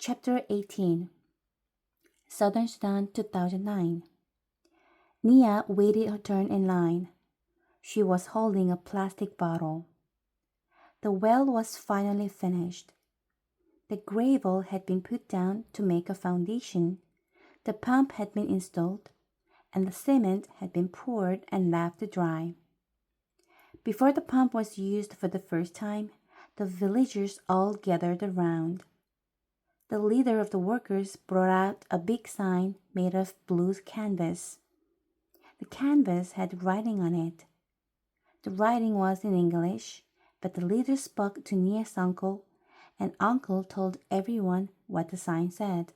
Chapter 18 Southern Sudan 2009. Nia waited her turn in line. She was holding a plastic bottle. The well was finally finished. The gravel had been put down to make a foundation, the pump had been installed, and the cement had been poured and left to dry. Before the pump was used for the first time, the villagers all gathered around. The leader of the workers brought out a big sign made of blue canvas. The canvas had writing on it. The writing was in English, but the leader spoke to Nia's uncle, and uncle told everyone what the sign said.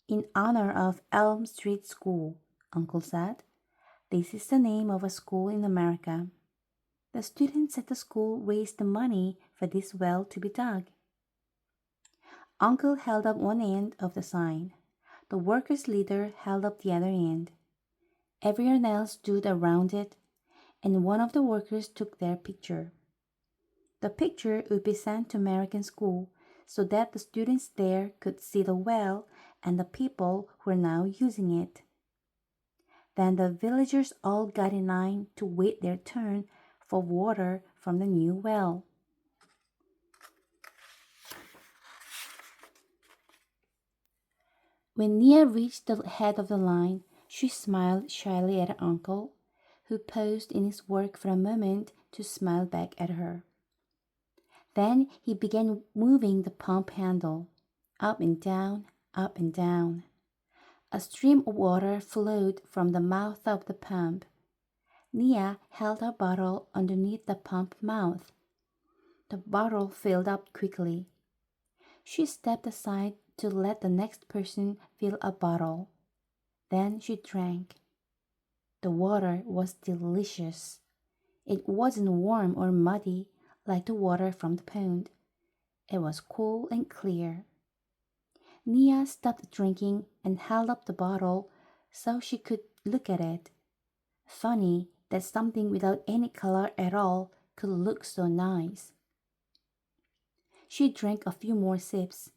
In honor of Elm Street School, uncle said. This is the name of a school in America. The students at the school raised the money for this well to be dug. Uncle held up one end of the sign. The workers' leader held up the other end. Everyone else stood around it, and one of the workers took their picture. The picture would be sent to American school so that the students there could see the well and the people who are now using it. Then the villagers all got in line to wait their turn for water from the new well. When Nia reached the head of the line, she smiled shyly at her uncle, who paused in his work for a moment to smile back at her. Then he began moving the pump handle, up and down, up and down. A stream of water flowed from the mouth of the pump. Nia held her bottle underneath the pump mouth. The bottle filled up quickly. She stepped aside to let the next person fill a bottle. Then she drank. The water was delicious. It wasn't warm or muddy like the water from the pond. It was cool and clear. Nia stopped drinking and held up the bottle so she could look at it. Funny that something without any color at all could look so nice. She drank a few more sips,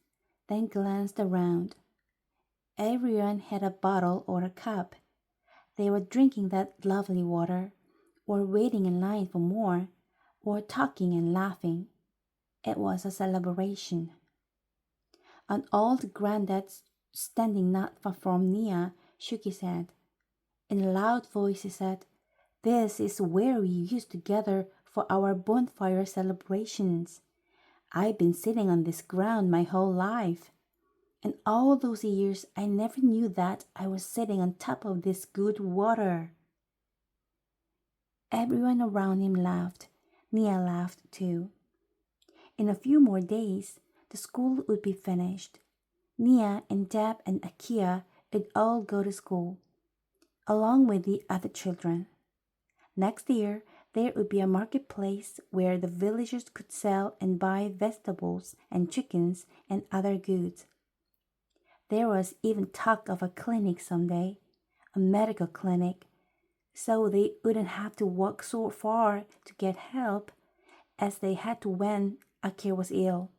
then glanced around. Everyone had a bottle or a cup. They were drinking that lovely water, or waiting in line for more, or talking and laughing. It was a celebration. An old granddad standing not far from Nia shook his head. In a loud voice he said, "This is where we used to gather for our bonfire celebrations. I've been sitting on this ground my whole life. And all those years I never knew that I was sitting on top of this good water." Everyone around him laughed. Nia laughed too. In a few more days, the school would be finished. Nia and Deb and Akia would all go to school, along with the other children. Next year, there would be a marketplace where the villagers could sell and buy vegetables and chickens and other goods. There was even talk of a clinic someday, a medical clinic, so they wouldn't have to walk so far to get help as they had to when Akia was ill.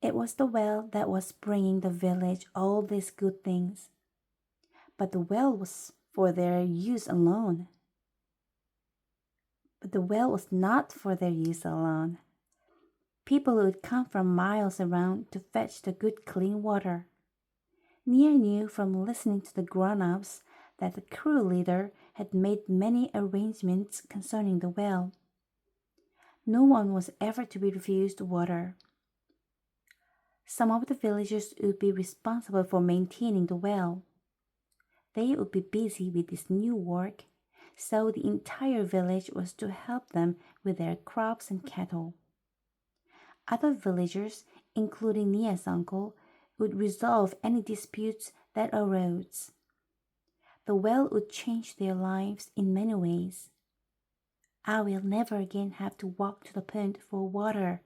It was the well that was bringing the village all these good things. But the well was for their use alone. But the well was not for their use alone. People would come from miles around to fetch the good clean water. Nia knew from listening to the grown-ups that the crew leader had made many arrangements concerning the well. No one was ever to be refused water. Some of the villagers would be responsible for maintaining the well. They would be busy with this new work, so the entire village was to help them with their crops and cattle. Other villagers, including Nia's uncle, would resolve any disputes that arose. The well would change their lives in many ways. I will never again have to walk to the pond for water,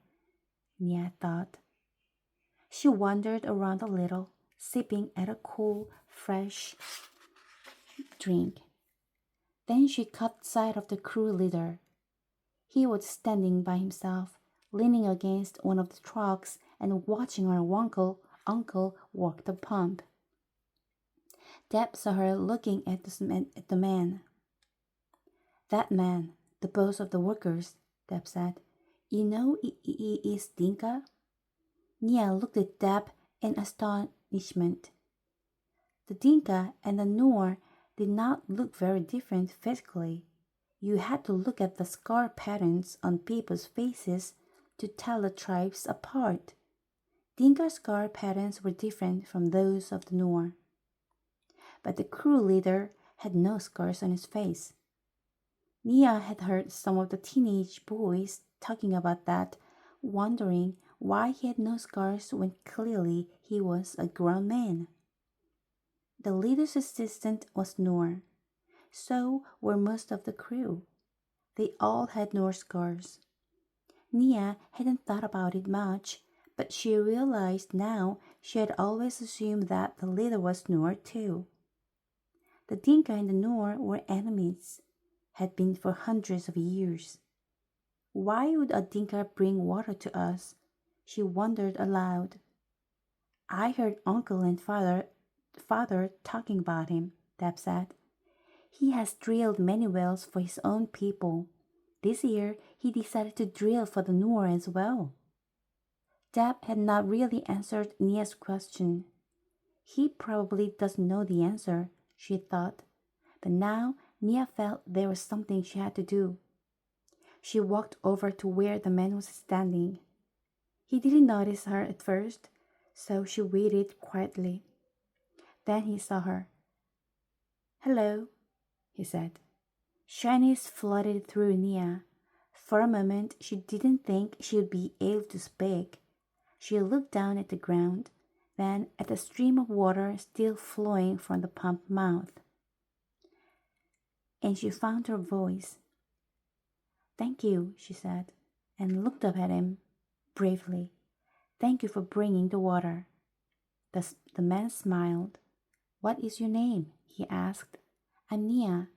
Nia thought. She wandered around a little, sipping at a cool, fresh drink. Then she caught sight of the crew leader. He was standing by himself, leaning against one of the trucks and watching her uncle work the pump. Deb saw her looking at the man. That man, the boss of the workers, Deb said. You know he is Dinka? Nia looked at Deb in astonishment. The Dinka and the Noor did not look very different physically. You had to look at the scar patterns on people's faces to tell the tribes apart. Dinka scar patterns were different from those of the Noor. But the crew leader had no scars on his face. Nia had heard some of the teenage boys talking about that, wondering why he had no scars when clearly he was a grown man. The leader's assistant was Noor. So were most of the crew. They all had Noor scars. Nia hadn't thought about it much, but she realized now she had always assumed that the leader was Noor too. The Dinka and the Noor were enemies, had been for hundreds of years. Why would a Dinka bring water to us? She wondered aloud. I heard uncle and father talking about him, Deb said. He has drilled many wells for his own people. This year he decided to drill for the Noor as well. Deb had not really answered Nia's question. He probably doesn't know the answer, she thought, but now Nia felt there was something she had to do. She walked over to where the man was standing. He didn't notice her at first, so she waited quietly. Then he saw her. Hello, he said. Shyness flooded through Nia. For a moment, she didn't think she would be able to speak. She looked down at the ground, then at the stream of water still flowing from the pump mouth. And she found her voice. Thank you, she said, and looked up at him bravely. Thank you for bringing the water. The man smiled. What is your name? He asked. I'm Nia.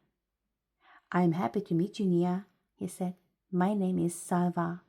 I'm happy to meet you, Nia, he said. My name is Salva.